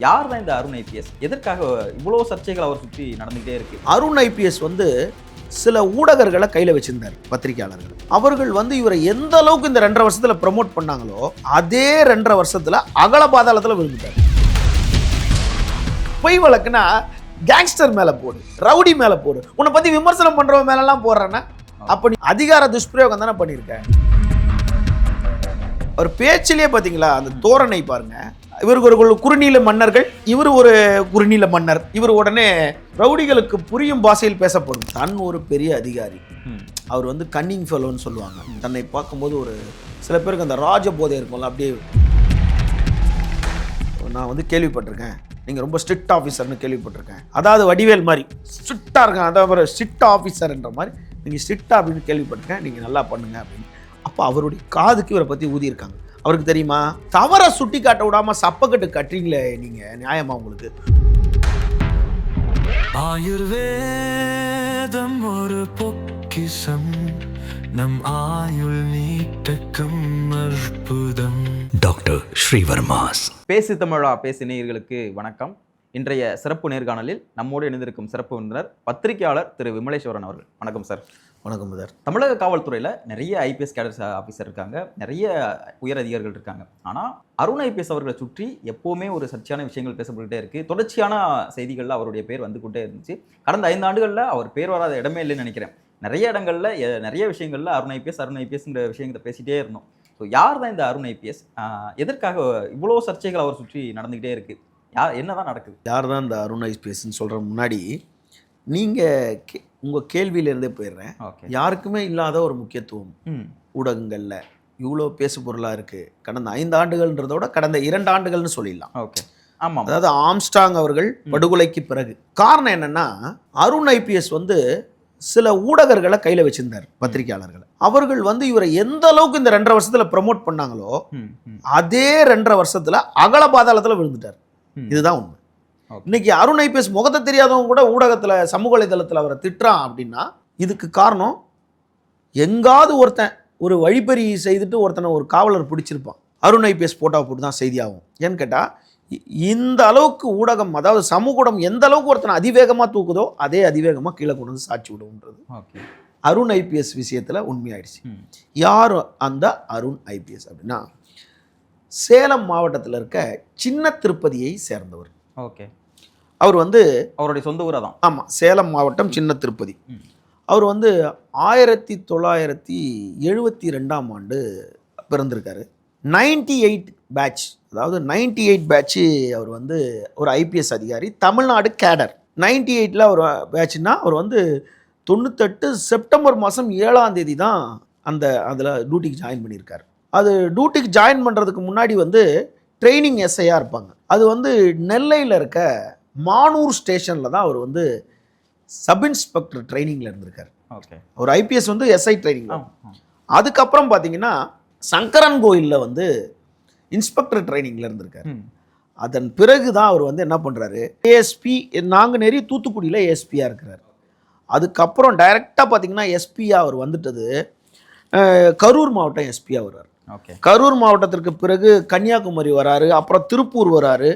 யார் தான் இந்த அருண் ஐபிஎஸ்? எதற்காக இவ்வளோ சர்ச்சைகள் அவர் சுற்றி நடந்துகிட்டே இருக்கு? அருண் ஐபிஎஸ் வந்து சில ஊடகர்களை கையில் வச்சிருந்தார், பத்திரிகையாளர்கள். அவர்கள் வந்து இவரை எந்த அளவுக்கு இந்த 2.5 வருஷத்துல ப்ரமோட் பண்ணாங்களோ அதே 2.5 வருஷத்துல அகல பாதாளத்துல விழுந்துட்டார். பொய் வழக்குனா கேங்ஸ்டர் மேல போடு, ரவுடி மேல போடு, உன்னை பத்தி விமர்சனம் பண்றவங்க மேலெல்லாம் போடுறேன்னா அப்ப நீ அதிகார துஷ்பிரயோகம் தானே பண்ணியிருக்க. அவர் பேச்சிலேயே பார்த்தீங்களா அந்த தோரணை பாருங்க. இவருக்கு ஒரு குறுநீல மன்னர்கள், இவர் ஒரு குறுநீல மன்னர். இவர் உடனே ரவுடிகளுக்கு புரியும் பாஷையில் பேசப்படும். தன் ஒரு பெரிய அதிகாரி, அவர் வந்து கன்னிங் ஃபெலோன்னு சொல்லுவாங்க. தன்னை பார்க்கும்போது ஒரு சில பேருக்கு அந்த ராஜ போதை இருக்கும்ல, அப்படியே. நான் வந்து கேள்விப்பட்டிருக்கேன், நீங்கள் ரொம்ப ஸ்ட்ரிக்ட் ஆஃபீஸர்னு கேள்விப்பட்டிருக்கேன். அதாவது வடிவேல் மாதிரி ஸ்ட்ரிக்டாக இருக்காங்க, அதாவது ஸ்ட்ரிக்ட் ஆஃபீஸர்ன்ற மாதிரி நீங்கள் ஸ்ட்ரிக்டாக அப்படின்னு கேள்விப்பட்டிருக்கேன். நீங்கள் நல்லா பண்ணுங்க அப்படின்னு. அப்போ அவருடைய காதுக்கு இவரை பற்றி ஊதியிருக்காங்க. அவருக்கு தெரியுமா, தவற சுட்டி காட்ட விடாம சப்பக்கட்டு கட்டுறீங்களே நீங்க, நியாயமா உங்களுக்கு? ஆயுர்வேதம் ஒரு பொக்கிஷம், நம் ஆயுள் நீட்டக்கும் அற்புதம். டாக்டர் ஸ்ரீவர்மாஸ். பேசு தமிழா பேசு நேயர்களுக்கு வணக்கம். இன்றைய சிறப்பு நேர்காணலில் நம்மோடு இணைந்திருக்கும் சிறப்பு விருந்தினர் பத்திரிகையாளர் திரு விமலேஸ்வரன் அவர்கள். வணக்கம் சார். வணக்கம் சார். தமிழக காவல்துறையில் நிறைய ஐபிஎஸ் கேடர் ஆஃபீஸர் இருக்காங்க, நிறைய உயர் அதிகாரிகள் இருக்காங்க. ஆனால் அருண் ஐபிஎஸ் அவர்களை சுற்றி எப்போவுமே ஒரு சர்ச்சையான விஷயங்கள் பேசப்பட்டுகிட்டே இருக்குது. தொடர்ச்சியான செய்திகளில் அவருடைய பேர் வந்துக்கிட்டே இருந்துச்சு. கடந்த 5 ஆண்டுகளில் அவர் பேர் வராத இடமே இல்லைன்னு நினைக்கிறேன். நிறைய இடங்களில் நிறைய விஷயங்களில் அருண் ஐபிஎஸ்ங்கிற விஷயங்களை பேசிகிட்டே இருந்தோம். ஸோ யார் தான் இந்த அருண் ஐபிஎஸ்? எதற்காக இவ்வளோ சர்ச்சைகள் அவர் சுற்றி நடந்துக்கிட்டே இருக்குது? என்ன தான் நடக்குது? யார் தான் இந்த அருண் ஐபிஎஸ்ன்னு சொல்கிற முன்னாடி நீங்கள் உங்கள் கேள்வியிலேருந்தே போயிடுறேன். யாருக்குமே இல்லாத ஒரு முக்கியத்துவம் ஊடகங்களில் இவ்வளோ பேசு பொருளாக இருக்குது. கடந்த 5 ஆண்டுகள்ன்றதோட கடந்த 2 ஆண்டுகள்னு சொல்லிடலாம். ஓகே, ஆமாம். அதாவது ஆம்ஸ்டாங் அவர்கள் படுகொலைக்கு பிறகு. காரணம் என்னென்னா, அருண் ஐபிஎஸ் வந்து சில ஊடகர்களை கையில் வச்சிருந்தார், பத்திரிகையாளர்கள். அவர்கள் வந்து இவரை எந்த அளவுக்கு இந்த 2.5 வருஷத்துல ப்ரமோட் பண்ணாங்களோ அதே 2.5 வருஷத்துல அகல பாதாளத்துல விழுந்துட்டார். இதுதான் உண்மை. இன்னைக்கு அருண் ஐபிஎஸ் முகத்தை தெரியாதவங்க கூட ஊடகத்துல, சமூக வலைதளத்தில் அவரை திட்டுறான் அப்படின்னா இதுக்கு காரணம், எங்காவது ஒருத்தன் ஒரு வழிப்பறி செய்துட்டு ஒருத்தனை ஒரு காவலர் பிடிச்சிருப்பான், அருண் ஐபிஎஸ் போட்டோ போட்டு தான் செய்தியாகும். ஏன்னு கேட்டால், இந்த அளவுக்கு ஊடகம், அதாவது சமூகம் எந்த அளவுக்கு ஒருத்தனை அதிவேகமாக தூக்குதோ அதே அதிவேகமாக கீழே கொண்டு வந்து சாட்சி விடுன்றது அருண் ஐபிஎஸ் விஷயத்தில் உண்மையாயிடுச்சு. யார் அந்த அருண் ஐபிஎஸ் அப்படின்னா, சேலம் மாவட்டத்தில் இருக்க சின்ன திருப்பதியை சேர்ந்தவர். ஓகே. அவர் வந்து அவருடைய சொந்த ஊராக தான். ஆமாம், சேலம் மாவட்டம் சின்ன திருப்பதி. அவர் வந்து 1972ஆம் ஆண்டு பிறந்திருக்காரு. 98 பேட்ச், அதாவது 98 பேட்ச்சு. அவர் வந்து ஒரு ஐபிஎஸ் அதிகாரி, தமிழ்நாடு கேடர். 98ல் அவர் பேட்ச்னா அவர் வந்து 98 செப்டம்பர் மாதம் 7ஆம் தேதி தான் அதில் டியூட்டிக்கு ஜாயின் பண்ணியிருக்காரு. அது டியூட்டிக்கு ஜாயின் பண்ணுறதுக்கு முன்னாடி வந்து ட்ரைனிங் எஸ்ஐயாக இருப்பாங்க. அது வந்து நெல்லையில் இருக்க மானூர் ஸ்டேஷனில் தான் அவர் வந்து சப் இன்ஸ்பெக்டர் ட்ரைனிங்கில் இருந்திருக்காரு. ஓகே. ஒரு ஐபிஎஸ் வந்து எஸ்ஐ ட்ரைனிங். அதுக்கப்புறம் பார்த்தீங்கன்னா சங்கரன் கோயிலில் வந்து இன்ஸ்பெக்டர் ட்ரைனிங்கில் இருந்திருக்காரு. அதன் பிறகு தான் அவர் வந்து என்ன பண்ணுறாரு, ஏஎஸ்பி நாங்குநேரி தூத்துக்குடியில் ஏஎஸ்பியாக இருக்கிறார். அதுக்கப்புறம் டைரெக்டாக பார்த்தீங்கன்னா எஸ்பியாக அவர் வந்துட்டது கரூர் மாவட்டம் எஸ்பியாக வர்றார். ஓகே. கரூர் மாவட்டத்திற்கு பிறகு கன்னியாகுமரி வராரு, அப்புறம் திருப்பூர் வராரு.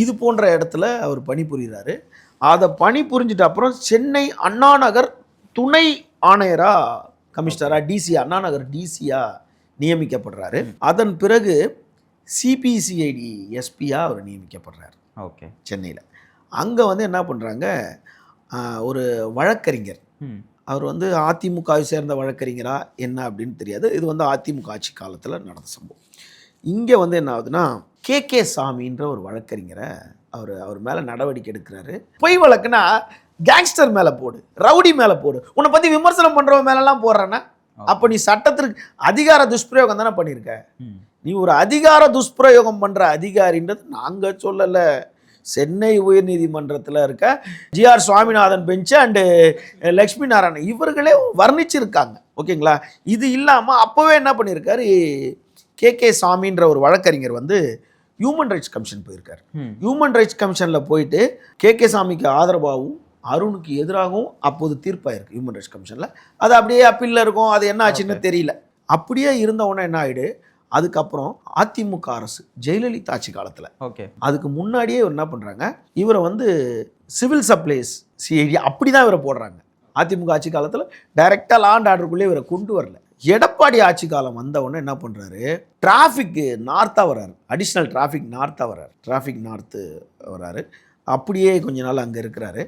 இது போன்ற இடத்துல அவர் பணிபுரிகிறாரு. அதை பணிபுரிஞ்சிட்டு அப்புறம் சென்னை அண்ணா நகர் துணை ஆணையராக, கமிஷனராக, டிசி அண்ணா நகர் டிசியாக நியமிக்கப்படுறாரு. அதன் பிறகு சிபிசிஐடி எஸ்பியாக அவர் நியமிக்கப்படுறார். ஓகே. சென்னையில். அங்கே வந்து என்ன பண்ணுறாங்க, ஒரு வழக்கறிஞர், அவர் வந்து அதிமுகவை சேர்ந்த வழக்கறிஞரா என்ன அப்படின்னு தெரியாது. இது வந்து அதிமுக ஆட்சி காலத்தில் நடந்த சம்பவம். இங்கே வந்து என்ன ஆகுதுன்னா, கே சாமின்ற ஒரு வழக்கறிஞரை அவர் மேலே நடவடிக்கை எடுக்கிறாரு. பொய் வழக்குனா கேங்ஸ்டர் மேலே போடு, ரவுடி மேலே போடு, உன்னை பற்றி விமர்சனம் பண்ணுறவங்க மேலெல்லாம் போடுறேன்னா அப்போ நீ சட்டத்திற்கு அதிகார துஷ்பிரயோகம் தானே பண்ணியிருக்க. நீ ஒரு அதிகார துஷ்பிரயோகம் பண்ணுற அதிகாரின்றது நாங்கள் சொல்லலை. சென்னை உயர்நீதிமன்றத்தில் இருக்க GR Swaminathan bench and Lakshmi Narayanan இவர்களே வர்ணிச்சிருக்காங்க. ஓகேங்களா. இது இல்லாமல் அப்போவே என்ன பண்ணியிருக்காரு, கே சாமின்ற ஒரு வழக்கறிஞர் வந்து ஹியூமன் ரைட்ஸ் கமிஷன் போயிருக்காரு. ஹியூமன் ரைட்ஸ் கமிஷனில் போயிட்டு கே சாமிக்கு ஆதரவாகவும் அருணுக்கு எதிராகவும் அப்போது தீர்ப்பாயிருக்கு ஹியூமன் ரைட்ஸ் கமிஷனில். அது அப்படியே அப்பீலில் இருக்கும். அது என்ன ஆச்சுன்னு தெரியல. அப்படியே இருந்தவொன்னே என்ன ஆகிடு, அதுக்கப்புறம் அதிமுக அரசு ஜெயலலிதா ஆட்சி காலத்தில், ஓகே, அதுக்கு முன்னாடியே இவர் என்ன பண்ணுறாங்க, இவரை வந்து சிவில் சப்ளைஸ் சிஐடி அப்படி தான் இவரை போடுறாங்க. அதிமுக ஆட்சி காலத்தில் டைரெக்டாக லா அண்ட் ஆர்டருக்குள்ளே இவரை கொண்டு வரல. எடப்பாடி ஆட்சி காலம் வந்தவுடனே என்ன பண்ணுறாரு, டிராஃபிக்கு நார்த்தாக வர்றாரு, அடிஷ்னல் டிராஃபிக் நார்த்தாக வர்றாரு, டிராஃபிக் நார்த்து வர்றாரு. அப்படியே கொஞ்ச நாள் அங்கே இருக்கிறாரு.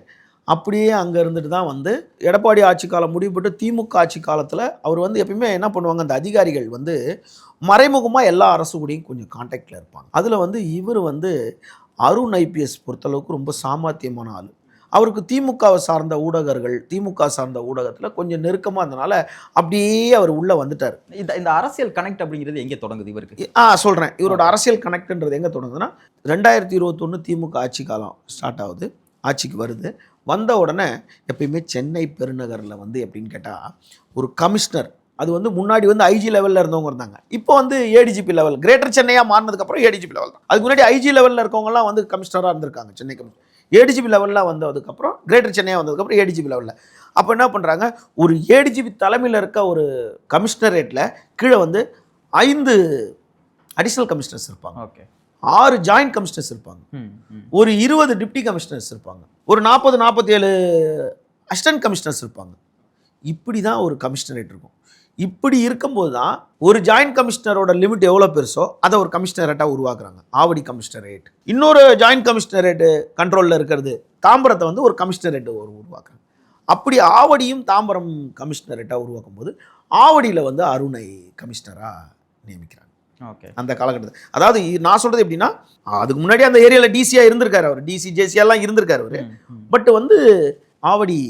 அப்படியே அங்கே இருந்துட்டு தான் வந்து எடப்பாடி ஆட்சி காலம் முடிவுபட்டு திமுக ஆட்சி காலத்தில் அவர் வந்து எப்பயுமே என்ன பண்ணுவாங்க, அந்த அதிகாரிகள் வந்து மறைமுகமாக எல்லா அரசு கூடயும் கொஞ்சம் கான்டாக்டில் இருப்பாங்க. அதில் வந்து இவர் வந்து அருண் ஐபிஎஸ் பொறுத்தளவுக்கு ரொம்ப சாமர்த்தியமான ஆள். அவருக்கு திமுகவை சார்ந்த ஊடகர்கள், திமுக சார்ந்த ஊடகத்தில் கொஞ்சம் நெருக்கமாக இருந்தனால அப்படியே அவர் உள்ளே வந்துட்டார். இந்த அரசியல் கனெக்ட் அப்படிங்கிறது எங்கே தொடங்குது இவருக்கு? சொல்கிறேன், இவரோட அரசியல் கனெக்ட்ன்றது எங்கே தொடங்குதுன்னா 2021 திமுக ஆட்சி காலம் ஸ்டார்ட் ஆகுது, ஆட்சிக்கு வருது. வந்த உடனே எப்பயுமே சென்னை பெருநகரில் வந்து எப்படின்னு கேட்டால் ஒரு கமிஷனர், அது வந்து முன்னாடி வந்து ஐஜி லெவலில் இருந்தவங்க இருந்தாங்க, இப்போ வந்து ஏடிஜிபி லெவல், கிரேட்டர் சென்னையாக மாறினதுக்கப்புறம் ஏடிஜிபி லெவல் தான். அதுக்கு முன்னாடி ஐஜி லெவலில் இருக்கவங்கலாம் வந்து கமிஷனராக இருந்திருக்காங்க, சென்னை கமிஷனர். ஏடிஜிபி லெவலில் வந்ததுக்கப்புறம் கிரேட்டர் சென்னையாக வந்ததுக்கப்புறம் ஏடிஜிபி லெவலில். அப்போ என்ன பண்ணுறாங்க, ஒரு ஏடிஜிபி தலைமையில் இருக்க ஒரு கமிஷனரேட்டில் கீழே வந்து 5 அடிஷ்னல் கமிஷனர்ஸ் இருப்பாங்க, ஓகே, 6 ஜாயிண்ட் கமிஷனர்ஸ் இருப்பாங்க, ஒரு 20 டிப்டி கமிஷனர்ஸ் இருப்பாங்க, ஒரு 47 அசிஸ்டன்ட் கமிஷனர்ஸ் இருப்பாங்க. இப்படி தான் ஒரு கமிஷனரேட் இருக்கும். இப்படி இருக்கும்போது தான் ஒரு ஜாயிண்ட் கமிஷனரோட லிமிட் எவ்வளோ பெருசோ அதை ஒரு கமிஷனரேட்டாக உருவாக்குறாங்க, ஆவடி கமிஷனரேட். இன்னொரு ஜாயிண்ட் கமிஷனரேட்டு கண்ட்ரோலில் இருக்கிறது தாம்பரத்தை வந்து ஒரு கமிஷனரேட்டு உருவாக்குறாங்க. அப்படி ஆவடியும் தாம்பரம் கமிஷனரேட்டாக உருவாக்கும் போது ஆவடியில் வந்து அருணை கமிஷனராக நியமிக்கிறாங்க. ஓகே, அந்த காலகட்டத்தில். அதாவது நான் சொல்கிறது எப்படின்னா, அதுக்கு முன்னாடி அந்த ஏரியாவில் டிசியாக இருந்திருக்காரு அவர், டிசி ஜேசியெல்லாம் இருந்திருக்காரு அவர். பட் வந்து ஆவடி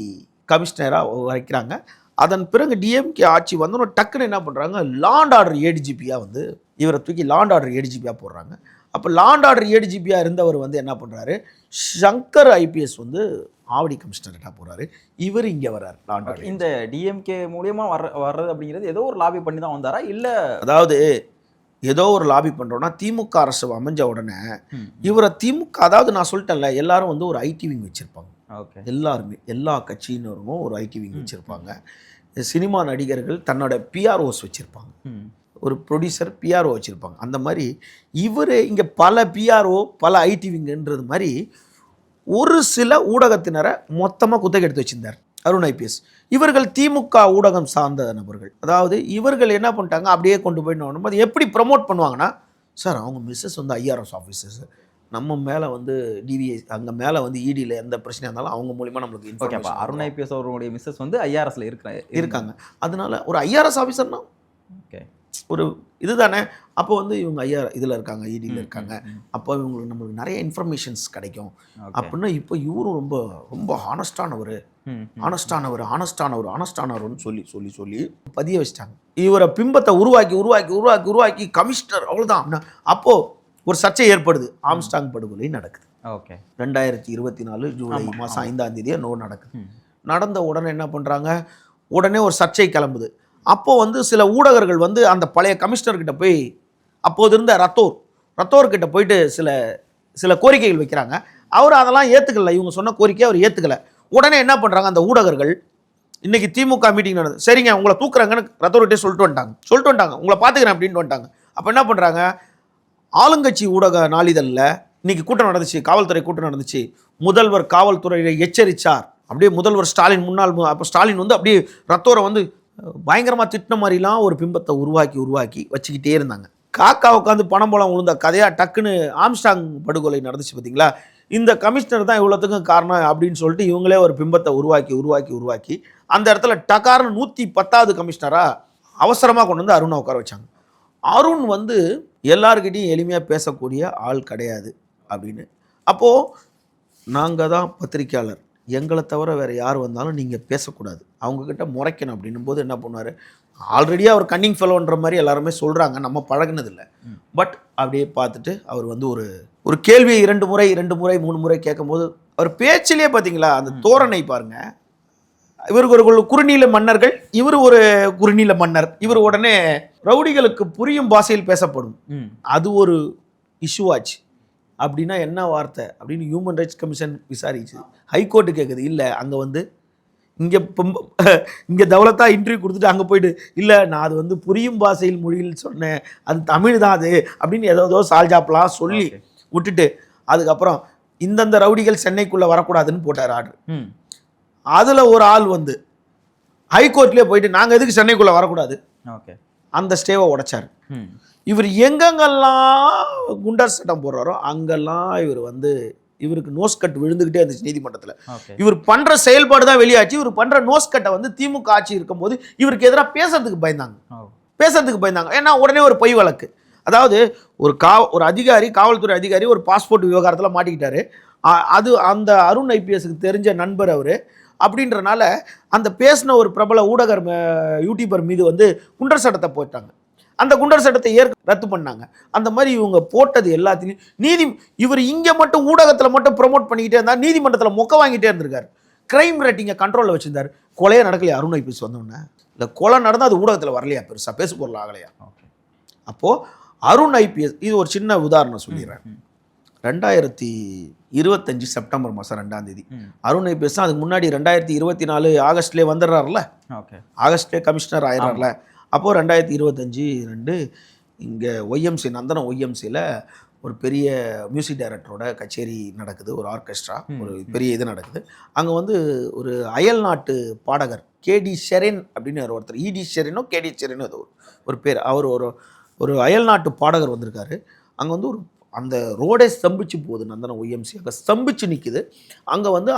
கமிஷனராக வைக்கிறாங்க. அதன் பிறகு டிஎம்கே ஆட்சி வந்தோன்னு டக்குன்னு என்ன பண்ணுறாங்க, லாண்ட் ஆர்டர் ஏடிஜிபியாக வந்து இவரை தூக்கி லாண்ட் ஆர்டர் ஏடிஜிபியாக போடுறாங்க. அப்போ லாண்ட் ஆர்டர் ஏடிஜிபியாக இருந்தவர் வந்து என்ன பண்ணுறாரு, சங்கர் ஐபிஎஸ் வந்து ஆவடி கமிஷனரேட்டாக போகிறாரு. இவர் இங்கே வர்றாரு லாண்ட் ஆர்டர். இந்த டிஎம்கே மூலியமாக வர்றது அப்படிங்கிறது ஏதோ ஒரு லாபி பண்ணி தான் வந்தாரா, இல்லை அதாவது ஏதோ ஒரு லாபி பண்ணுறோன்னா திமுக அரசு அமைஞ்ச உடனே இவரை திமுக, அதாவது நான் சொல்லிட்டேன்ல, எல்லாரும் வந்து ஒரு ஐடி விங் வச்சுருப்பாங்க. ஓகே, எல்லாருமே எல்லா கட்சியினரும் ஒரு ஐடி விங் வச்சுருப்பாங்க. சினிமா நடிகர்கள் தன்னோட பிஆர்ஓஸ் வச்சுருப்பாங்க, ஒரு ப்ரொடியூசர் பிஆர்ஓ வச்சுருப்பாங்க. அந்த மாதிரி இவர் இங்கே பல பிஆர்ஓ பல ஐடி விங்குன்றது மாதிரி ஒரு சில ஊடகத்தினரை மொத்தமாக குத்தகை எடுத்து வச்சுருந்தார் அருண் ஐபிஎஸ். இவர்கள் திமுக ஊடகம் சார்ந்த நபர்கள். அதாவது இவர்கள் என்ன பண்ணிட்டாங்க, அப்படியே கொண்டு போயிடணும். அது எப்படி ப்ரமோட் பண்ணுவாங்கன்னா, சார் அவங்க மிஸ்ஸஸ் வந்து ஐஆர்எஸ் ஆஃபீஸர்ஸ், நம்ம மேலே வந்து டிவிஐ, அங்கே மேலே வந்து இடியில் எந்த பிரச்சனையாக இருந்தாலும் அவங்க மூலிமா நம்மளுக்கு இன்ஃபர்மேஷன். அருண் ஐபிஎஸ் அவருடைய மிஸ்ஸஸ் வந்து ஐஆர்எஸ்ல இருக்காங்க. அதனால ஒரு ஐஆர்எஸ் ஆஃபீஸர்னா ஓகே ஒரு இதுதானே. அப்போ வந்து இவங்க இதில் இருக்காங்க, இடியில் இருக்காங்க, அப்போ இவங்களுக்கு நம்மளுக்கு நிறைய இன்ஃபர்மேஷன்ஸ் கிடைக்கும் அப்படின்னா, இப்போ இவரும் ரொம்ப ரொம்ப ஆனஸ்டானவர்னு சொல்லி பதிய வச்சிட்டாங்க. இவரை பிம்பத்தை உருவாக்கி கமிஷனர் அவ்வளோதான் அப்படின்னா, அப்போது ஒரு சர்ச்சை ஏற்படுது. ஆம்ஸ்டாங் படுகொலை நடக்குது. ஓகே, 2024 ஜூலை மாதம் 5ஆம் தேதியே நடக்குது. நடந்த உடனே என்ன பண்ணுறாங்க, உடனே ஒரு சர்ச்சை கிளம்புது. அப்போது வந்து சில ஊடகர்கள் வந்து அந்த பழைய கமிஷனர்கிட்ட போய், அப்போது இருந்த ரத்தோர்கிட்ட போயிட்டு சில கோரிக்கைகள் வைக்கிறாங்க. அவர் அதெல்லாம் ஏற்றுக்கல, இவங்க சொன்ன கோரிக்கையை அவர் ஏற்றுக்கலை. உடனே என்ன பண்ணுறாங்க, அந்த ஊடகர்கள் இன்றைக்கி திமுக மீட்டிங் நடந்தது, சரிங்க உங்களை தூக்குறாங்கன்னு ரத்தோர்கிட்டே சொல்லிட்டு வந்துட்டாங்க, உங்களை பார்த்துக்கிறேன் அப்படின்ட்டு வந்துட்டாங்க. அப்போ என்ன பண்ணுறாங்க, ஆளுங்கட்சி ஊடக நாளிதழில் இன்றைக்கி கூட்டம் நடந்துச்சு, காவல்துறை கூட்டம் நடந்துச்சு, முதல்வர் காவல்துறையை எச்சரித்தார், அப்படியே முதல்வர் ஸ்டாலின் அப்போ ஸ்டாலின் வந்து அப்படியே ரத்தோரை வந்து பயங்கரமாக திட்டின மாதிரிலாம் ஒரு பிம்பத்தை உருவாக்கி வச்சுக்கிட்டே இருந்தாங்க. காக்கா உட்காந்து பணம் போலாம் விழுந்த கதையாக டக்குன்னு ஆம்ஸ்டாங் படுகொலை நடந்துச்சு பார்த்தீங்களா, இந்த கமிஷனர் தான் இவ்வளோத்துக்கும் காரணம் அப்படின்னு சொல்லிட்டு இவங்களே ஒரு பிம்பத்தை உருவாக்கி அந்த இடத்துல டக்கார்னு 110வது கமிஷனராக அவசரமாக கொண்டு வந்து அருணை உட்கார வச்சாங்க. அருண் வந்து எல்லார்கிட்டையும் எளிமையாக பேசக்கூடிய ஆள் கிடையாது அப்படின்னு. அப்போது நாங்கள் தான் பத்திரிக்கையாளர், எங்களை தவிர வேறு யார் வந்தாலும் நீங்கள் பேசக்கூடாது, அவங்கக்கிட்ட முறைக்கணும் அப்படின்னும் போது என்ன பண்ணுவார், ஆல்ரெடி அவர் கன்னிங் ஃபெலோன்ற மாதிரி எல்லாருமே சொல்கிறாங்க, நம்ம பழகினதில்லை. பட் அப்படியே பார்த்துட்டு அவர் வந்து ஒரு கேள்வியை 2 முறை 3 முறை கேட்கும்போது அவர் பேச்சிலே பார்த்தீங்களா அந்த தோரணை பாருங்கள். இவருக்கு ஒரு குறுநீல மன்னர்கள், இவர் ஒரு குறுநீல மன்னர். இவர் உடனே ரவுடிகளுக்கு புரியும் பாஷையில் பேசப்படும், அது ஒரு இஷ்யூ ஆச்சு. அப்படின்னா என்ன வார்த்தை அப்படின்னு ஹியூமன் ரைட்ஸ் கமிஷன் விசாரிச்சு ஹைகோர்ட்டு கேட்குது. இல்லை, அங்கே வந்து இங்கே தௌலத்தா இன்டர்வியூ கொடுத்துட்டு அங்கே போயிட்டு இல்லை நான் அது வந்து புரியும் பாஷையில் மொழியில் சொன்னேன், அது தமிழ் தான் அது அப்படின்னு ஏதோ சால்ஜாப்லாம் சொல்லி விட்டுட்டு அதுக்கப்புறம் இந்தந்த ரவுடிகள் சென்னைக்குள்ளே வரக்கூடாதுன்னு போட்டார் ஆர்டர். அதில் ஒரு ஆள் வந்து ஹைகோர்ட்லேயே போயிட்டு நாங்கள் எதுக்கு சென்னைக்குள்ளே வரக்கூடாது அந்த ஸ்டேவை உடைச்சார். இவர் எங்கெங்கெல்லாம் குண்டர் சட்டம் போடுறாரோ அங்கெல்லாம் இவர் வந்து இவருக்கு நோஸ் கட் விழுந்துகிட்டே இருந்துச்சு நீதிமன்றத்தில். இவர் பண்ற செயல்பாடு தான் வெளியாச்சு. இவர் பண்ற நோஸ் கட்டை வந்து திமுக ஆட்சி இருக்கும்போது இவருக்கு எதிராக பேசுறதுக்கு பயந்தாங்க. ஏன்னா உடனே ஒரு பொய் வழக்கு, அதாவது ஒரு அதிகாரி, காவல்துறை அதிகாரி ஒரு பாஸ்போர்ட் விவகாரத்தில் மாட்டிக்கிட்டாரு. அது அந்த அருண் ஐபிஎஸ்க்கு தெரிஞ்ச நண்பர் அவர் அப்படின்றனால அந்த பேசின ஒரு பிரபல ஊடகர் யூடியூபர் மீது வந்து குண்டர் சட்டத்தை போட்டாங்க. அந்த குண்டர் சட்டத்தை ரத்து பண்ணாங்க. அந்த மாதிரி இவங்க போட்டது எல்லாத்தையும் இவர் இங்கே மட்டும் ஊடகத்தில் மட்டும் ப்ரொமோட் பண்ணிக்கிட்டே இருந்தார், நீதிமன்றத்தில் மொக்க வாங்கிட்டே இருந்திருக்காரு. கிரைம் ரேட்டிங்கை கண்ட்ரோலில் வச்சிருந்தார். கொலையே நடக்கலையா அருண் ஐபிஎஸ் வந்தோடனே? இல்லை, கொலை நடந்தால் அது ஊடகத்தில் வரலையா, பெருசாக பேசு பொருள் ஆகலையா? அப்போது அருண் ஐபிஎஸ், இது ஒரு சின்ன உதாரணம் சொல்லிடுறேன். 2025 செப்டம்பர் மாதம் 2ஆம் தேதி அருண் ஐபிஎஸ் அதுக்கு முன்னாடி 2024 ஆகஸ்ட்லேயே வந்துடுறாருல, ஆகஸ்ட்லேயே கமிஷனர் ஆயிடுறாருல. அப்போது 2025 இங்கே ஒய்எம்சி நந்தனம் ஒய்எம்சியில் ஒரு பெரிய மியூசிக் டைரக்டரோட கச்சேரி நடக்குது, ஒரு ஆர்கெஸ்ட்ரா, ஒரு பெரிய இது நடக்குது. அங்கே வந்து ஒரு அயல் நாட்டு பாடகர் கேடி ஷெரின் அப்படின்னு ஒருத்தர், இடி ஷெரினோ கேடி ஷெரினோ அது ஒரு பேர், அவர் ஒரு அயல் நாட்டு பாடகர் வந்திருக்காரு. அங்கே வந்து அந்த ரோடே ஸ்தம்பிச்சு போகுது, நந்தனம் ஒய்எம்சி அங்கே ஸ்தம்பிச்சு நிற்குது. அங்கே வந்து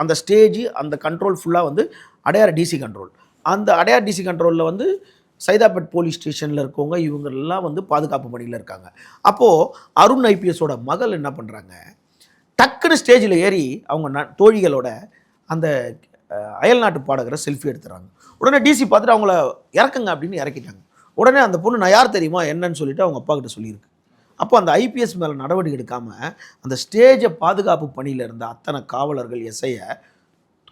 அந்த ஸ்டேஜ் அந்த கண்ட்ரோல் ஃபுல்லாக வந்து அடையார் டிசி கண்ட்ரோல். அந்த அடையார் டிசி கண்ட்ரோலில் வந்து சைதாப்பேட் போலீஸ் ஸ்டேஷனில் இருக்கவங்க இவங்கெல்லாம் வந்து பாதுகாப்பு பணியில் இருக்காங்க. அப்போது அருண் ஐபிஎஸோட மகள் என்ன பண்ணுறாங்க, டக்குன்னு ஸ்டேஜில் ஏறி அவங்க தோழிகளோட அந்த அயல்நாட்டு பாடகரை செல்ஃபி எடுத்துறாங்க. உடனே டிசி பார்த்துட்டு அவங்கள இறக்குங்க அப்படின்னு இறக்கிட்டாங்க. உடனே அந்த பொண்ணு நான் யார் தெரியுமா என்னன்னு சொல்லிட்டு அவங்க அப்பா கிட்ட சொல்லியிருக்கு. அப்போ அந்த ஐபிஎஸ் மேலே நடவடிக்கை எடுக்காமல் அந்த ஸ்டேஜை பாதுகாப்பு பணியில் இருந்த அத்தனை காவலர்கள் எஸ்ஐயை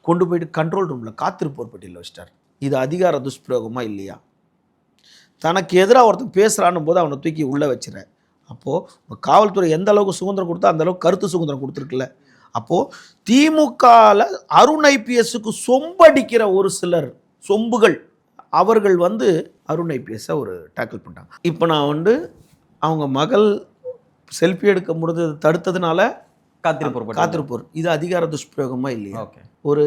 கொண்டு போயிட்டு கண்ட்ரோல் ரூமில் காத்திருப்போர் பட்டியலில் வச்சிட்டார். இது அதிகார துஷ்பிரயோகமாக இல்லையா? தனக்கு எதிராக ஒருத்தன் பேசுகிறான்னு போது அவனை தூக்கி உள்ளே வச்சுறேன். அப்போது காவல்துறை எந்த அளவுக்கு சுதந்திரம் கொடுத்தா அந்த அளவுக்கு கருத்து சுதந்திரம் கொடுத்துருக்குல்ல. அப்போது திமுகவில் அருண் ஐபிஎஸ்க்கு சொம்படிக்கிற ஒரு சிலர் சொம்புகள் அவர்கள் வந்து அருண் ஐபிஎஸ்ஸை ஒரு டேக்கிள் பண்ணிட்டாங்க. இப்போ நான் வந்து அவங்க மகள் செல்ஃபி எடுக்க முடிஞ்சது தடுத்ததுனால காத்திருப்போர், இது அதிகார துஷ்பிரயோகமாக இல்லையா? ஒரு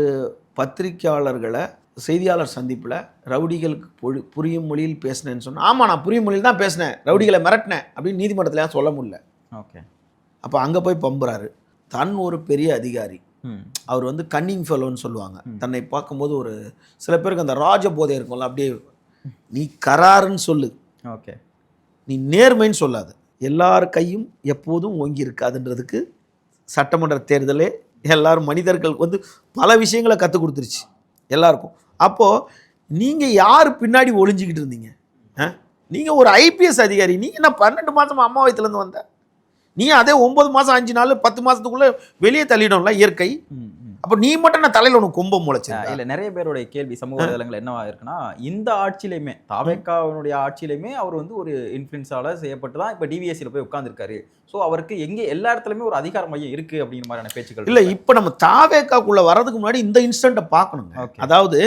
பத்திரிக்கையாளர்களை செய்தியாளர் சந்திப்பில் ரவுடிகளுக்கு புரியும் மொழியில் பேசினேன்னு சொன்னேன். ஆமாம், நான் புரியும் மொழியில் தான் பேசினேன், ரவுடிகளை மிரட்டினேன் அப்படின்னு நீதிமன்றத்தில் சொல்ல முடியல. அப்போ அங்கே போய் பம்புறாரு. தன் ஒரு பெரிய அதிகாரி, அவர் வந்து கன்னிங் ஃபெலோன்னு சொல்லுவாங்க. தன்னை பார்க்கும்போது ஒரு சில பேருக்கு அந்த ராஜபோதை இருக்கும்ல, அப்படியே நீ கராருன்னு சொல்லு, நீ நேர்மைன்னு சொல்லாது, எல்லார் கையும் எப்போதும் ஓங்கி இருக்காதுன்றதுக்கு சட்டமன்ற தேர்தலே எல்லாரும் மனிதர்களுக்கு வந்து பல விஷயங்களை கற்றுக் கொடுத்துருச்சு எல்லாருக்கும். அப்போது நீங்கள் யார் பின்னாடி ஒளிஞ்சிக்கிட்டு இருந்தீங்க? நீங்கள் ஒரு ஐபிஎஸ் அதிகாரி, நீங்கள் என்ன 12 மாதம் அம்மா வயத்துலேருந்து வந்த, நீ அதே 9 மாதம் 5 நாள் 10 மாதத்துக்குள்ளே வெளியே தள்ளிடும்ல இயற்கை. அப்போ நீ மட்டும் நான் தலையில் உனக்கு கொம்பம் முளைச்சேன். இல்லை, நிறைய பேருடைய கேள்வி சமூக வலைதளங்கள் என்னவா இருக்குன்னா, இந்த ஆட்சியிலையுமே தாவேக்காவினுடைய ஆட்சியிலையுமே அவர் வந்து ஒரு இன்ஃப்ளூயன்ஸால் செய்யப்பட்டு தான் இப்போ டிவிஎஸ்சியில் போய் உட்காந்துருக்காரு. ஸோ அவருக்கு எங்கே எல்லா இடத்துலையுமே ஒரு அதிகார மையம் இருக்குது அப்படிங்கிற மாதிரியான பேச்சுக்கள் இல்லை. இப்போ நம்ம தாவேக்காக்குள்ளே வர்றதுக்கு முன்னாடி இந்த இன்சிடெண்ட்டை பார்க்கணுங்க. அதாவது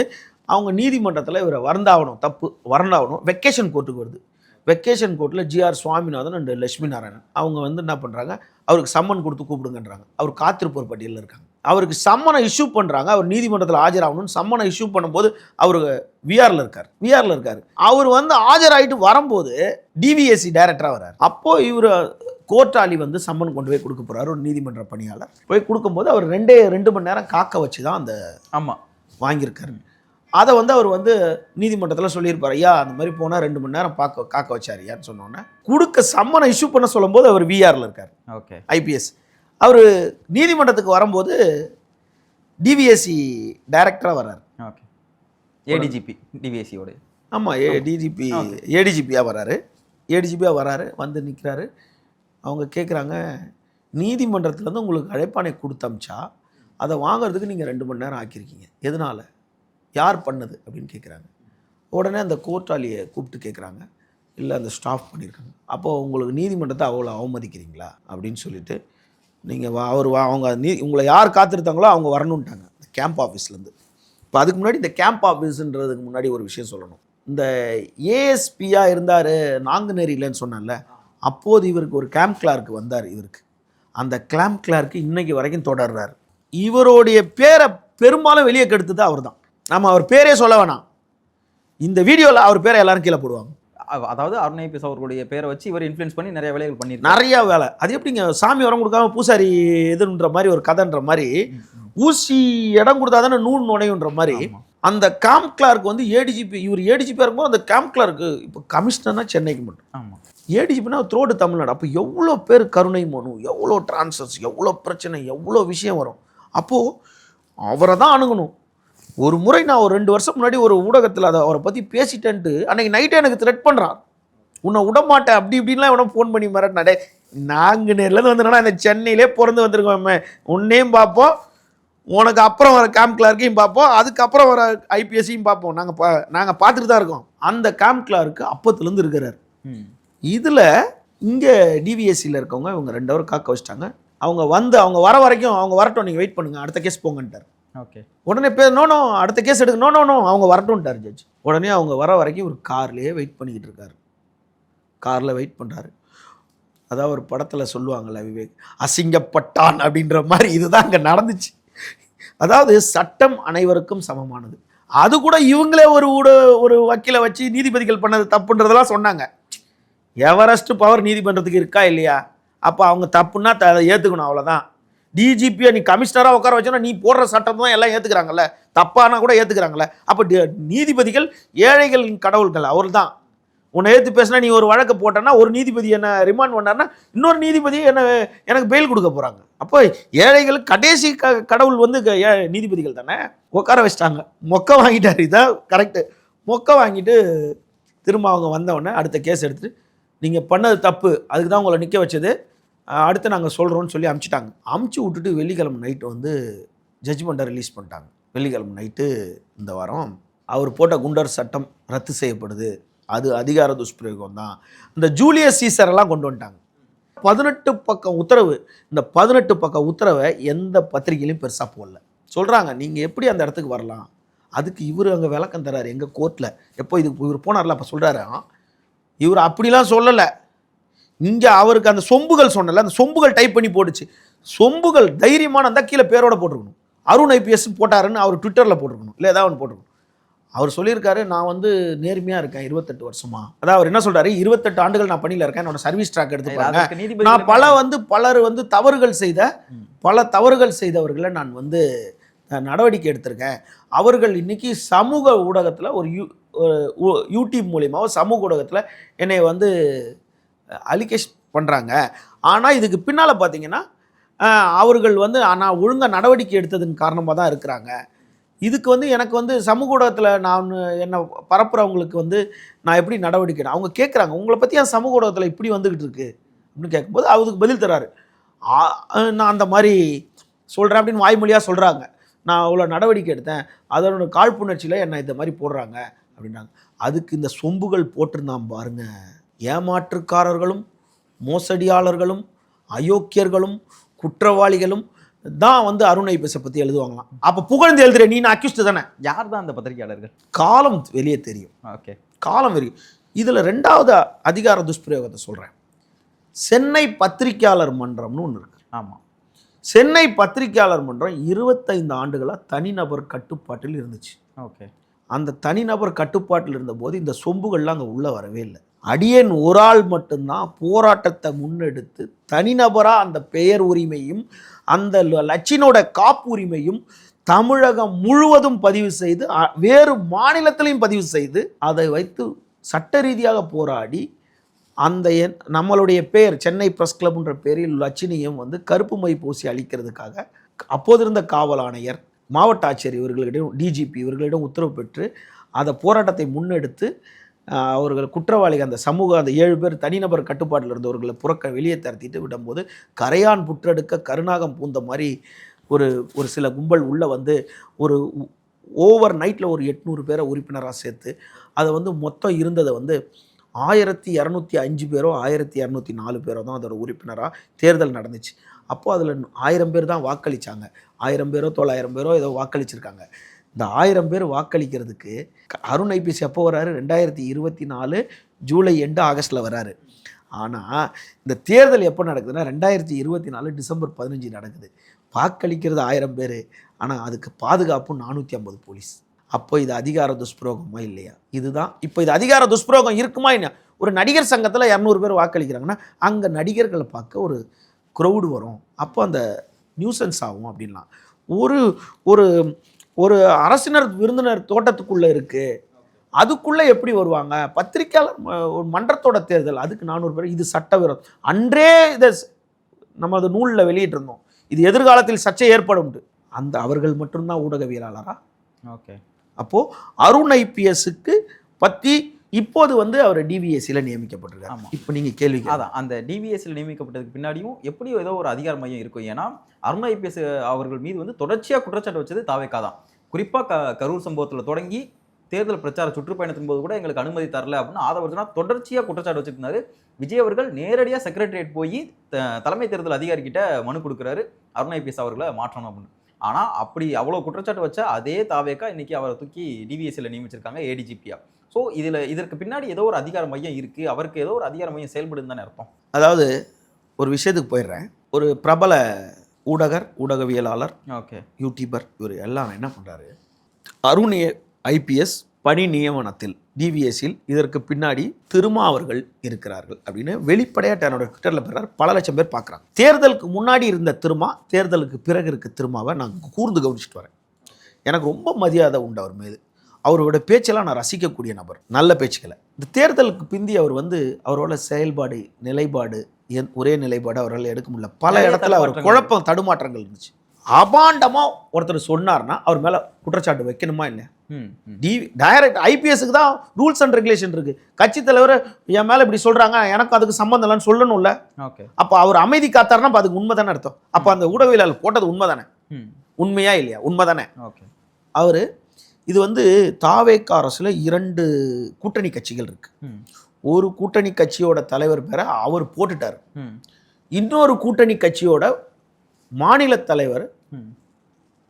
அவங்க நீதிமன்றத்தில் இவரை வறந்தாகணும், தப்பு வறண்டாகணும், வெக்கேஷன் கோர்ட்டுக்கு வருது. வெக்கேஷன் கோர்ட்டில் ஜிஆர் சுவாமிநாதன் அண்ட் லட்சுமி நாராயணன் அவங்க வந்து என்ன பண்ணுறாங்க, அவருக்கு சம்மன் கொடுத்து கூப்பிடுங்கன்றாங்க. அவர் காத்திருப்போர் பட்டியலில் இருக்காங்க. அவருக்கு சம்மனை இஷ்யூ பண்ணுறாங்க. அவர் நீதிமன்றத்தில் ஆஜராகணும்னு சம்மனை இஷ்யூ பண்ணும்போது அவர் விஆரில் இருக்கார். அவர் வந்து ஆஜராகிட்டு வரும்போது டிவிஎஸ்சி டைரக்டராக வர்றார். அப்போது இவர் கோர்ட்டாளி வந்து சம்மன் கொண்டு போய் கொடுக்க போகிறார். ஒரு நீதிமன்ற பணியாளர் போய் கொடுக்கும்போது அவர் 2 மணி நேரம் காக்க வச்சு தான் அந்த வாங்கியிருக்காரு. அதை வந்து அவர் வந்து நீதிமன்றத்தில் சொல்லியிருப்பார், ஐயா அந்த மாதிரி போனால் 2 மணி நேரம் காக்க வச்சார் ஐயான்னு சொன்னோன்னே கொடுக்க சம்மனை இஷ்யூ பண்ண சொல்லும்போது அவர் விஆரில் இருக்கார். ஐபிஎஸ் அவர் நீதிமன்றத்துக்கு வரும்போது டிவிஎஸ்சி டைரக்டராக வர்றார். ஏடிஜிபி டிவிஎஸ்சியோட ஆமாம் ஏடிஜிபியாக வர்றாரு. வந்து நிற்கிறாரு. அவங்க கேட்குறாங்க, நீதிமன்றத்துலேருந்து உங்களுக்கு அழைப்பானை கொடுத்தமிச்சா அதை வாங்கிறதுக்கு நீங்கள் 2 மணி நேரம் ஆக்கியிருக்கீங்க, எதனால், யார் பண்ணது அப்படின்னு கேட்குறாங்க. உடனே அந்த கோர்ட்டாளியை கூப்பிட்டு கேட்குறாங்க, இல்லை அந்த ஸ்டாஃப் பண்ணியிருக்காங்க. அப்போது உங்களுக்கு நீதிமன்றத்தை அவ்வளோ அவமதிக்கிறீங்களா அப்படின்னு சொல்லிட்டு நீங்கள் அவங்க உங்களை யார் காத்திருந்தாங்களோ அவங்க வரணுன்ட்டாங்க கேம்ப் ஆஃபீஸ்லேருந்து. இப்போ அதுக்கு முன்னாடி இந்த கேம்ப் ஆஃபீஸுன்றதுக்கு முன்னாடி ஒரு விஷயம் சொல்லணும். இந்த ஏஎஸ்பியாக இருந்தார் நாங்குநேரியிலன்னு சொன்னேன்ல, அப்போது இவருக்கு ஒரு கேம்ப் கிளார்க் வந்தார். இவருக்கு அந்த கேம்ப் கிளார்க்கு இன்னைக்கு வரைக்கும் தொடர்றாரு. இவருடைய பேரை பெரும்பாலும் வெளியே கெடுத்தது அவர் தான். நம்ம அவர் பேரே சொல்ல வேணாம், இந்த வீடியோவில் அவர் பேரை எல்லாரும் கீழே போடுவாங்க. அதாவது அருண் ஐபிஎஸ் அவர்களுடைய பேரை வச்சு இவர் இன்ஃப்ளூயன்ஸ் பண்ணி நிறைய வேலைகள் பண்ணியிருக்காரு. நிறைய வேலை. அது எப்படிங்க சாமி வரம் கொடுக்காம பூசாரி இதுன்ற மாதிரி ஒரு கதைன்ற மாதிரி, ஊசி இடம் கொடுத்தா தானே நூல் நுழையுன்ற மாதிரி அந்த கேம்ப் கிளார்க் வந்து ஏடிஜிபி, இவர் ஏடிஜிபியாக இருக்கும்போது அந்த கேம்ப் கிளார்க்கு இப்போ கமிஷனர்னா சென்னைக்கு மட்டும், ஆமாம், ஏடிஜிபினா த்ரோடு தமிழ்நாடு. அப்போ எவ்வளோ பேர் கருணை மனு, எவ்வளோ டிரான்ஸ்ஃபர்ஸ், எவ்வளோ பிரச்சனை, எவ்வளோ விஷயம் வரும். அப்போது அவரை தான் அணுகணும். ஒரு முறை நான் ஒரு 2 வருஷம் முன்னாடி ஒரு ஊடகத்தில் அதை அவரை பற்றி பேசிட்டேன்ட்டு அன்றைக்கி நைட்டே எனக்கு த்ரெட் பண்ணுறான், உன்னை விடமாட்டேன் அப்படி இப்படின்லாம் இவனை ஃபோன் பண்ணி மிரட்டினாடே. நாங்குநேரிலேருந்து வந்துட்டோன்னா இந்த சென்னையிலே பிறந்து வந்திருக்கோம், உன்னையும் பார்ப்போம், உனக்கு அப்புறம் வர கேம்ப் கிளார்க்கையும் பார்ப்போம், அதுக்கப்புறம் வர ஐபிஎஸ்ஸையும் பார்ப்போம், நாங்கள் பார்த்துட்டு தான் இருக்கோம். அந்த கேம்ப் கிளார்க்கு அப்பத்துலேருந்து இருக்கிறார். இதில் இங்கே டிவிஎஸ்சியில் இருக்கவங்க இவங்க 2 ஹவர் காக்க வச்சிட்டாங்க. அவங்க வர வரைக்கும் அவங்க வரட்டும், நீங்கள் வெயிட் பண்ணுங்கள், அடுத்த கேஸ் போங்கன்ட்டார். ஓகே, உடனே நோ அடுத்த கேஸ் எடுக்க நோ அவங்க வரட்டும்ட்டார் ஜட்ஜ். உடனே அவங்க வர வரைக்கும் ஒரு கார்லேயே வெயிட் பண்ணிக்கிட்டு இருக்காரு. காரில் வெயிட் பண்ணுறாரு. அதாவது ஒரு படத்தில் சொல்லுவாங்கள்ல விவேக், அசிங்கப்பட்டான் அப்படின்ற மாதிரி இதுதான் அங்கே நடந்துச்சு. அதாவது சட்டம் அனைவருக்கும் சமமானது. அது கூட இவங்களே ஒரு வக்கீலை வச்சு நீதிபதிகள் பண்ணது தப்புன்றதெல்லாம் சொன்னாங்க. எவரெஸ்ட் பவர் நீதிமன்றத்துக்கு இருக்கா இல்லையா? அப்போ அவங்க தப்புன்னா அதை ஏற்றுக்கணும், அவ்வளோதான். டிஜிபியை நீ கமிஷனராக உட்கார வச்சோன்னா நீ போடுற சட்டம் தான் எல்லாம் ஏற்றுக்கிறாங்கல்ல, தப்பானா கூட ஏற்றுக்கிறாங்கல்ல. அப்போ நீதிபதிகள் ஏழைகளின் கடவுள்கள், அவர் தான். உன்னை ஏற்று பேசினா நீ ஒரு வழக்கு போட்டேன்னா ஒரு நீதிபதி என்ன ரிமாண்ட் பண்ணார்னா இன்னொரு நீதிபதி எனக்கு பெயில் கொடுக்க போகிறாங்க. அப்போ ஏழைகளுக்கு கடைசி கடவுள் வந்து நீதிபதிகள் தானே. உட்கார வச்சிட்டாங்க, மொக்க வாங்கிட்டார். இதான் கரெக்டு. மொக்க வாங்கிட்டு திரும்ப அவங்க வந்தவுடனே அடுத்த கேஸ் எடுத்துட்டு நீங்கள் பண்ணது தப்பு, அதுக்கு தான் உங்களை நிற்க வச்சது, அடுத்து நாங்கள் சொல்கிறோன்னு சொல்லி அமுச்சிட்டாங்க. அமுச்சு விட்டுட்டு வெள்ளிக்கிழமை நைட்டு வந்து ஜட்ஜ்மெண்ட்டை ரிலீஸ் பண்ணிட்டாங்க. வெள்ளிக்கிழமை நைட்டு இந்த வாரம் அவர் போட்ட குண்டர் சட்டம் ரத்து செய்யப்படுது, அது அதிகார துஷ்பிரயோகம் தான். இந்த ஜூலியஸ் சீசரெல்லாம் கொண்டு வந்துட்டாங்க. 18 பக்கம் உத்தரவு. இந்த 18 பக்கம் உத்தரவை எந்த பத்திரிகையிலையும் பெருசாக போடல. சொல்கிறாங்க நீங்கள் எப்படி அந்த இடத்துக்கு வரலாம், அதுக்கு இவர் அங்கே விளக்கம் தர்றாரு எங்கள் கோர்ட்டில். எப்போ இவர் போனார்ல அப்போ சொல்கிறாரு, இவர் அப்படிலாம் சொல்லலை, இங்கே அவருக்கு அந்த சொம்புகள் சொன்னல, அந்த சொம்புகள் டைப் பண்ணி போட்டுச்சு. சொம்புகள் தைரியமான அந்த கீழே பேரோட போட்டிருக்கணும். அருண் ஐபிஎஸ் போட்டாருன்னு அவர் ட்விட்டரில் போட்டிருக்கணும், இல்லை ஏதாவது ஒன்று போட்டிருக்கணும். அவர் சொல்லியிருக்காரு, நான் வந்து நேர்மையாக இருக்கேன் 28 வருஷமா. அதாவது அவர் என்ன சொல்கிறாரு, 28 ஆண்டுகள் நான் பணியில் இருக்கேன், என்னோட சர்வீஸ் ட்ராக் எடுத்துப்பாங்க. நான் பலர் வந்து பல தவறுகள் செய்தவர்களை நான் வந்து நடவடிக்கை எடுத்திருக்கேன். அவர்கள் இன்னைக்கு சமூக ஊடகத்தில் ஒரு யூடியூப் மூலியமாக சமூக ஊடகத்தில் என்னை வந்து அலிகேஷன் பண்ணுறாங்க. ஆனால் இதுக்கு பின்னால் பார்த்தீங்கன்னா அவர்கள் வந்து நான் ஒழுங்காக நடவடிக்கை எடுத்ததன் காரணமாக தான் இருக்கிறாங்க. இதுக்கு வந்து எனக்கு வந்து சமூக ஊடகத்தில் நான் என்னை பரப்புகிறவங்களுக்கு வந்து நான் எப்படி நடவடிக்கை, அவங்க கேட்குறாங்க உங்களை பற்றி என் சமூக ஊடகத்தில் இப்படி வந்துக்கிட்டு இருக்கு அப்படின்னு கேட்கும்போது அவருக்கு பதில் தராரு, நான் அந்த மாதிரி சொல்கிறேன் அப்படின்னு வாய்மொழியாக சொல்கிறாங்க. நான் அவ்வளோ நடவடிக்கை எடுத்தேன், அதனோட காழ்ப்புணர்ச்சியில் என்னை இந்த மாதிரி போடுறாங்க அப்படின்னாங்க. அதுக்கு இந்த சொம்புகள் போட்டிருந்தான் பாருங்க, ஏமாற்றுக்காரர்களும் மோசடியாளர்களும் அயோக்கியர்களும் குற்றவாளிகளும் தான் வந்து அருண் ஐபிஎஸை பற்றி எழுதுவாங்களாம். அப்போ புகழ்ந்து எழுதுற நீ அக்யூஸ்டு தானே. யார் தான் அந்த பத்திரிகையாளர்கள்? காலம் வெளியே தெரியும். ஓகே, காலம் தெரியும். இதில் 2வது அதிகார துஷ்பிரயோகத்தை சொல்கிறேன். சென்னை பத்திரிகையாளர் மன்றம்னு ஒன்று இருக்குது. ஆமாம், சென்னை பத்திரிகையாளர் மன்றம் 25 ஆண்டுகளாக தனிநபர் கட்டுப்பாட்டில் இருந்துச்சு. ஓகே, அந்த தனிநபர் கட்டுப்பாட்டில் இருந்தபோது இந்த சொம்புகள்லாம் அங்கே உள்ளே வரவே இல்லை. அடியேன் ஒரு ஆள் மட்டும்தான் போராட்டத்தை முன்னெடுத்து தனிநபராக அந்த பெயர் உரிமையும் அந்த லட்சினோட காப்புரிமையும் தமிழகம் முழுவதும் பதிவு செய்து வேறு மாநிலத்திலையும் பதிவு செய்து அதை வைத்து சட்ட ரீதியாக போராடி அந்த நம்மளுடைய பெயர் சென்னை பிரஸ் கிளப்ன்ற பேரில் லட்சினியும் வந்து கருப்பு மை பூசி அளிக்கிறதுக்காக அப்போது இருந்த காவல் ஆணையர், மாவட்ட ஆட்சியர் இவர்களிடம், டிஜிபி இவர்களிடம் உத்தரவு பெற்று அதை போராட்டத்தை முன்னெடுத்து அவர்கள் குற்றவாளிகள் அந்த 7 பேர் தனிநபர் கட்டுப்பாட்டில் இருந்தவர்களை வெளியே தரத்திட்டு விடும்போது கரையான் புற்றெடுக்க கருநாகம் பூந்த மாதிரி ஒரு சில கும்பல் உள்ளே வந்து ஒரு ஓவர் நைட்டில் ஒரு 800 பேரை உறுப்பினராக சேர்த்து அதை வந்து மொத்தம் இருந்ததை வந்து 1205 பேரோ 1204 பேரோ தான் அதோட உறுப்பினராக தேர்தல் நடந்துச்சு. அப்போது அதில் 1000 பேர் தான் வாக்களித்தாங்க. 1000 பேரோ 900 பேரோ ஏதோ வாக்களிச்சிருக்காங்க. இந்த 1000 பேர் வாக்களிக்கிறதுக்கு அருண் ஐபிஎஸ் எப்போ வர்றாரு? 2024 ஜூலை எண்டு ஆகஸ்ட்டில் வர்றாரு. ஆனால் இந்த தேர்தல் எப்போ நடக்குதுன்னா 2024 டிசம்பர் 15 நடக்குது. வாக்களிக்கிறது 1000 பேர், ஆனால் அதுக்கு பாதுகாப்பு 450 போலீஸ். அப்போ இது அதிகார துஷ்பிரயோகமா இல்லையா? இதுதான் இப்போ இது அதிகார துஷ்பிரயோகம் இருக்குமா என்ன? ஒரு நடிகர் சங்கத்தில் 200 பேர் வாக்களிக்கிறாங்கன்னா அங்கே நடிகர்களை பார்க்க ஒரு க்ரௌடு வரும், அப்போ அந்த நியூசன்ஸ் ஆகும் அப்படின்லாம். ஒரு ஒரு ஒரு அரசினர் விருந்தினர் தோட்டத்துக்குள்ளே இருக்குது, அதுக்குள்ளே எப்படி வருவாங்க? பத்திரிக்கையாளர் ஒரு மன்றத்தோட தேர்தல், அதுக்கு 400 பேர். இது சட்டவிரோதம். அன்றே இதை நம்ம அது நூலில் வெளியிட்டிருந்தோம், இது எதிர்காலத்தில் சர்ச்சை ஏற்படும். அந்த அவர்கள் மட்டும்தான் ஊடகவியலாளரா? ஓகே. அப்போது அருண் ஐபிஎஸ்க்கு பற்றி இப்போது வந்து அவர் டிவிஎஸ்சியில் நியமிக்கப்பட்டிருக்காரு. ஆமாம். இப்போ நீங்கள் கேள்வி அதான் அந்த டிவிஎஸ்சியில் நியமிக்கப்பட்டதுக்கு பின்னாடியும் எப்படியோ ஏதோ ஒரு அதிகார மையம் இருக்கும். ஏன்னா அருண் ஐபிஎஸ் அவர்கள் மீது வந்து தொடர்ச்சியாக குற்றச்சாட்டு வச்சது தாவேக்கா தான். குறிப்பாக கரூர் சம்பவத்தில் தொடங்கி தேர்தல் பிரச்சார சுற்றுப்பயணத்தின் போது கூட எங்களுக்கு அனுமதி தரல அப்படின்னு ஆதவர்ஜனா தொடர்ச்சியாக குற்றச்சாட்டு வச்சுருந்தாரு. விஜய் அவர்கள் நேரடியாக செக்ரட்டரியேட் போய் தலைமை தேர்தல் அதிகாரிகிட்ட மனு கொடுக்குறாரு, அருண் ஐபிஎஸ் அவர்களை மாற்றணும் அப்படின்னு. ஆனால் அப்படி அவ்வளோ குற்றச்சாட்டு வச்ச அதே தாவேக்கா இன்னைக்கு அவரை தூக்கி டிவிஎஸ்சியில் நியமிச்சிருக்காங்க ஏடிஜிபியா. ஸோ இதற்கு பின்னாடி ஏதோ ஒரு அதிகார மையம் இருக்குது, அவருக்கு ஏதோ ஒரு அதிகார மையம் செயல்படுன்னு தானே அர்த்தம். அதாவது ஒரு விஷயத்துக்கு போயிடுறேன். ஒரு பிரபல ஊடகவியலாளர், ஓகே, யூடியூபர், இவர் எல்லாம் என்ன பண்ணுறாரு, அருண் ஐபிஎஸ் பணி நியமனத்தில் டிவிஎஸ்சில் இதற்கு பின்னாடி திருமா அவர்கள் இருக்கிறார்கள் அப்படின்னு வெளிப்படையாக தன்னோட ட்விட்டரில் பெறார். பல லட்சம் பேர் பார்க்குறாங்க. தேர்தலுக்கு முன்னாடி இருந்த திருமா, தேர்தலுக்கு பிறகு இருக்க திருமாவை நான் கூர்ந்து கவனிச்சுட்டு வரேன். எனக்கு ரொம்ப மரியாதை உண்டு அவர் மீது. அவரோட பேச்செல்லாம் நான் ரசிக்கக்கூடிய நபர், நல்ல பேச்சுக்களை. இந்த தேர்தலுக்கு பிந்தி அவர் வந்து அவரோட செயல்பாடு, நிலைப்பாடு, ஒரே நிலைப்பாடு அவரால் எடுக்க முடியல. பல இடத்துல அவர் குழப்பம், தடுமாற்றங்கள் இருந்துச்சு. அபாண்டமாக ஒருத்தர் சொன்னார்னா அவர் மேலே குற்றச்சாட்டு வைக்கணுமா இல்லையா? டைரக்ட் ஐபிஎஸ்க்கு தான் ரூல்ஸ் அண்ட் ரெகுலேஷன் இருக்கு. கட்சி தலைவர் என் மேலே இப்படி சொல்றாங்க, எனக்கு அதுக்கு சம்பந்தம் இல்லைன்னு சொல்லணும்ல. அப்போ அவர் அமைதி காத்தாருன்னா அதுக்கு உண்மை தானே அர்த்தம். அப்போ அந்த ஊடகவியலாளர் போட்டது உண்மை தானே? உண்மையா இல்லையா? உண்மை தானே. அவர் இது வந்து தாவேக்கா அரசுல 2 கூட்டணி கட்சிகள் இருக்கு. ஒரு கூட்டணி கட்சியோட தலைவர் பேரை அவர் போட்டுட்டார், இன்னொரு கூட்டணி கட்சியோட மாநில தலைவர்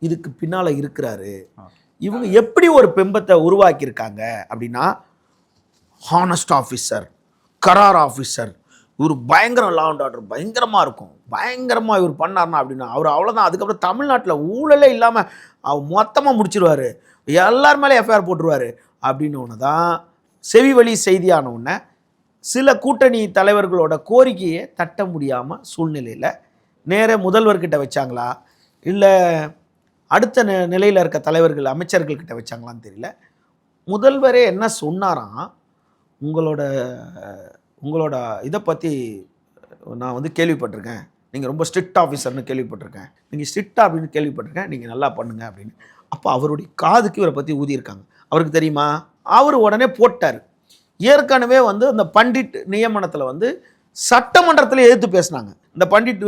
இதுக்கு பின்னால இருக்கிறாரு. இவங்க எப்படி ஒரு பிம்பத்தை உருவாக்கியிருக்காங்க அப்படின்னா, ஹானஸ்ட் ஆஃபீஸர், கரார் ஆஃபீஸர், இவர் பயங்கரம், லா அண்ட் ஆர்டர் பயங்கரமாக இருக்கும், பயங்கரமாக இவர் பண்ணார்னா அப்படின்னா அவர் அவ்வளோதான். அதுக்கப்புறம் தமிழ்நாட்டில் ஊழலே இல்லாமல் அவர் மொத்தமாக முடிச்சிருவார், எல்லார் மேலே எஃப்ஐஆர் போட்டுருவார் அப்படின்னு ஒன்று தான் செவி வழி செய்தியான ஒன்று. சில கூட்டணி தலைவர்களோட கோரிக்கையை தட்ட முடியாமல் சூழ்நிலையில் நேர முதல்வர்கிட்ட வச்சாங்களா, இல்லை அடுத்த நிலையில் இருக்க தலைவர்கள், அமைச்சர்கள்கிட்ட வச்சாங்களான்னு தெரியல. முதல்வரே என்ன சொன்னாராம், உங்களோட இதை பற்றி நான் வந்து கேள்விப்பட்டிருக்கேன், நீங்கள் ரொம்ப ஸ்ட்ரிக்ட் ஆஃபீஸர்னு கேள்விப்பட்டிருக்கேன், நீங்கள் ஸ்ட்ரிக்டாக அப்படின்னு கேள்விப்பட்டிருக்கேன், நீங்கள் நல்லா பண்ணுங்க அப்படின்னு. அப்போ அவருடைய காதுக்கு இவரை பற்றி ஊதியிருக்காங்க. அவருக்கு தெரியுமா? அவர் உடனே போட்டார். ஏற்கனவே வந்து அந்த பண்டிட் நியமனத்தில் வந்து சட்டமன்றத்தில் எதிர்த்து பேசினாங்க. இந்த பண்டிட்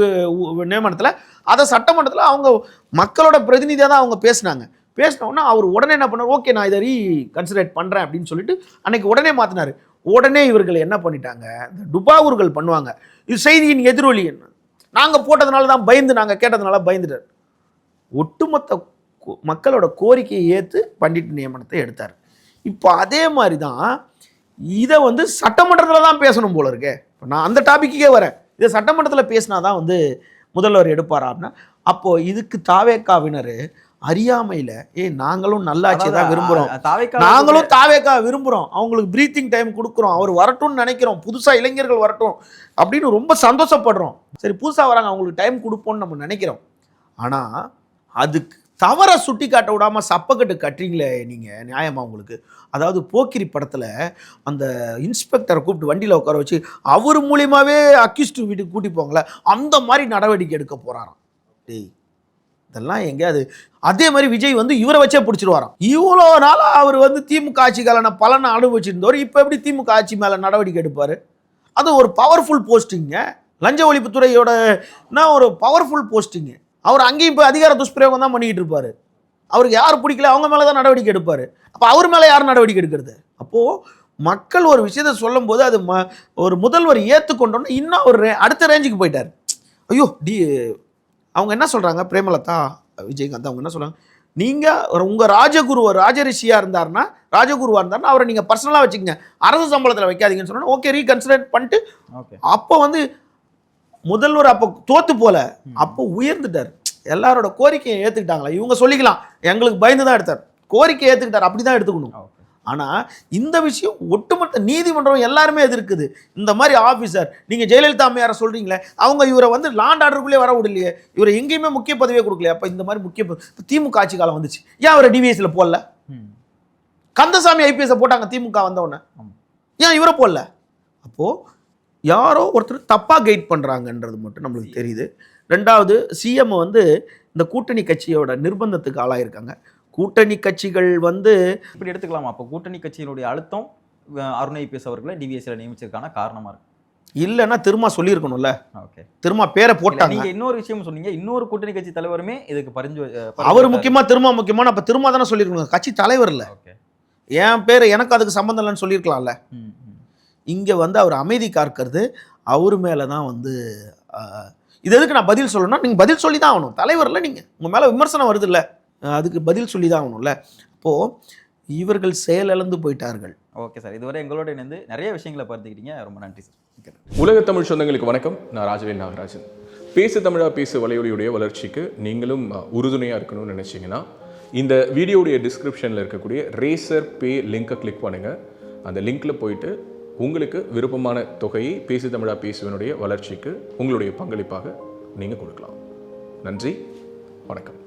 நியமனத்தில் அதை சட்டமன்றத்தில் அவங்க மக்களோட பிரதிநிதியாக தான் அவங்க பேசினோன்னா அவர் உடனே என்ன பண்ணார், ஓகே நான் இதை ரீகன்சிடரேட் பண்ணுறேன் அப்படின்னு சொல்லிட்டு அன்னைக்கு உடனே மாற்றினார். உடனே இவர்கள் என்ன பண்ணிட்டாங்க, இந்த டுபாவூர்கள் பண்ணுவாங்க, இது செய்தியின் எதிரொலி, நாங்கள் போட்டதுனால தான் பயந்து, நாங்கள் கேட்டதுனால பயந்துட்டார். ஒட்டுமொத்த மக்களோட கோரிக்கையை ஏற்று பண்டிட் நியமனத்தை எடுத்தார். இப்போ அதே மாதிரி தான் இதை வந்து சட்டமன்றத்தில் தான் பேசணும் போல இருக்கே. இப்போ நான் அந்த டாபிக்கே வரேன், இதை சட்டமன்றத்தில் பேசினா தான் வந்து முதல்வர் எடுப்பாரா அப்படின்னா, அப்போது இதுக்கு தாவேக்காவினர் அறியாமையில் நாங்களும் நல்லாட்சி தான் விரும்புகிறோம், நாங்களும் தாவேக்கா விரும்புகிறோம், அவங்களுக்கு ப்ரீத்திங் டைம் கொடுக்குறோம், அவர் வரட்டும்னு நினைக்கிறோம், புதுசாக இளைஞர்கள் வரட்டும் அப்படின்னு ரொம்ப சந்தோஷப்படுறோம். சரி புதுசாக வராங்க, அவங்களுக்கு டைம் கொடுப்போம்னு நம்ம நினைக்கிறோம். ஆனால் அதுக்கு தவறை சுட்டி காட்ட விடாமல் சப்பக்கட்டு கட்டுறீங்களே நீங்கள், நியாயமாக உங்களுக்கு? அதாவது போக்கிரி படத்தில் அந்த இன்ஸ்பெக்டரை கூப்பிட்டு வண்டியில் உட்கார வச்சு அவர் மூலியமாகவே அக்யூஸ்டு வீட்டுக்கு கூட்டி போங்களே, அந்த மாதிரி நடவடிக்கை எடுக்க போகிறாராம். டேய் இதெல்லாம் எங்கேயாவது? அதே மாதிரி விஜய் வந்து இவரை வச்சே பிடிச்சிருவாராம். இவ்வளோ நாளாக அவர் வந்து திமுக ஆட்சிக்கான பலனை அனுபவிச்சிருந்தவர் இப்போ எப்படி திமுக ஆட்சி மேலே நடவடிக்கை எடுப்பார்? அது ஒரு பவர்ஃபுல் போஸ்டிங்க, லஞ்ச ஒழிப்புத்துறையோட ஒரு பவர்ஃபுல் போஸ்டிங்கு. அவர் அங்கேயும் இப்போ அதிகார துஷ்பிரயோகம் தான் பண்ணிக்கிட்டு இருப்பார். அவருக்கு யார் பிடிக்கல அவங்க மேலே தான் நடவடிக்கை எடுப்பார். அப்போ அவர் மேலே யார் நடவடிக்கை எடுக்கிறது? அப்போது மக்கள் ஒரு விஷயத்தை சொல்லும் போது அது ஒரு முதல்வர் ஏற்றுக்கொண்டோன்னா இன்னும் ஒரு அடுத்த ரேஞ்சுக்கு போயிட்டார். ஐயோ அவங்க என்ன சொல்கிறாங்க, பிரேமலதா விஜயகாந்த் அவங்க என்ன சொல்கிறாங்க, நீங்கள் உங்கள் ராஜரிஷியாக இருந்தாருன்னா ராஜகுருவாக இருந்தாருன்னா அவரை நீங்கள் பர்சனலாக வச்சுக்கங்க, அரசு சம்பளத்தில் வைக்காதீங்கன்னு சொன்னா ஓகே ரீகன்சிடர் பண்ணிட்டு அப்போ வந்து முதல்வர் அப்போ தோத்து போல அப்போ உயர்ந்துட்டார். எல்லாரோட கோரிக்கையை ஏற்றுக்கிட்டாங்களா இவங்க சொல்லிக்கலாம், எங்களுக்கு பயந்து தான் எடுத்தார், கோரிக்கை ஏற்றுக்கிட்டார், அப்படி தான் எடுத்துக்கணும். ஆனால் இந்த விஷயம் ஒட்டுமொத்த நீதிமன்றம் எல்லாருமே எதிர்க்குது. இந்த மாதிரி ஆஃபீஸர் நீங்கள் ஜெயலலிதா அம்மையாரை சொல்கிறீங்களே, அவங்க இவரை வந்து லாண்ட் ஆர்டருக்குள்ளே வர விடலையே, இவரை எங்கேயுமே முக்கிய பதவியே கொடுக்கலையே. அப்போ இந்த மாதிரி முக்கிய திமுக ஆட்சி காலம் வந்துச்சு, ஏன் அவரை டிவிஎஸ்ல போடல? கந்தசாமி ஐபிஎஸ் போட்டாங்க திமுக வந்தவொடனே, ஏன் இவரை போடல? அப்போது யாரோ ஒருத்தர் தப்பாக கைட் பண்ணுறாங்கன்றது மட்டும் நம்மளுக்கு தெரியுது. ரெண்டாவது, சிஎம் வந்து இந்த கூட்டணி கட்சியோட நிர்பந்தத்துக்கு ஆளாயிருக்காங்க. கூட்டணி கட்சிகள் வந்து இப்படி எடுத்துக்கலாமா? அப்போ கூட்டணி கட்சியினுடைய அழுத்தம் அருண் ஐபிஎஸ் அவர்களை டிவிஎஸ்ல நியமிச்சதுக்கான காரணமா இருக்கு. இல்லைன்னா திரும்ப சொல்லியிருக்கணும்ல. ஓகே, திரும்ப பேரை போட்டாங்க. நீங்க இன்னொரு விஷயம் சொன்னீங்க, இன்னொரு கூட்டணி கட்சி தலைவருமே இதுக்கு அவர் முக்கியமா திரும்ப முக்கியமான, அப்ப திரும்ப தானே சொல்லியிருக்கணும், கட்சி தலைவர் இல்ல. என் பேர் எனக்கு அதுக்கு சம்பந்தம் இல்லைன்னு சொல்லியிருக்கலாம்ல. இங்க வந்து அவர் அமைதி காக்கிறது அவரு மேலதான் வந்து இது எதுக்கு நான் பதில் சொல்லணும்னா நீங்க பதில் சொல்லி தான் ஆகணும். தலைவர்ல நீங்க உங்க மேல விமர்சனம் வருது இல்ல, அதுக்கு பதில் சொல்லி தான் ஆகணும்ல. அப்போ இவர்கள் செயலிழந்து போயிட்டார்கள். ஓகே சார், இதுவரை எங்களோட இணைந்து நிறைய விஷயங்களை பகிர்ந்துக்கிட்டீங்க, ரொம்ப நன்றி சார். உலக தமிழ் சொந்தங்களுக்கு வணக்கம், நான் ராஜவேல் நாகராஜன். பேசு தமிழா பேசு வலையொலியுடைய வளர்ச்சிக்கு நீங்களும் உறுதுணையாக இருக்கணும்னு நினச்சிங்கன்னா இந்த வீடியோடைய டிஸ்கிரிப்ஷனில் இருக்கக்கூடிய ரேசர் பே லிங்கை கிளிக் பண்ணுங்கள். அந்த லிங்க்கில் போயிட்டு உங்களுக்கு விருப்பமான தொகையை பேசு தமிழா பேசுவனுடைய வளர்ச்சிக்கு உங்களுடைய பங்களிப்பாக நீங்கள் கொடுக்கலாம். நன்றி, வணக்கம்.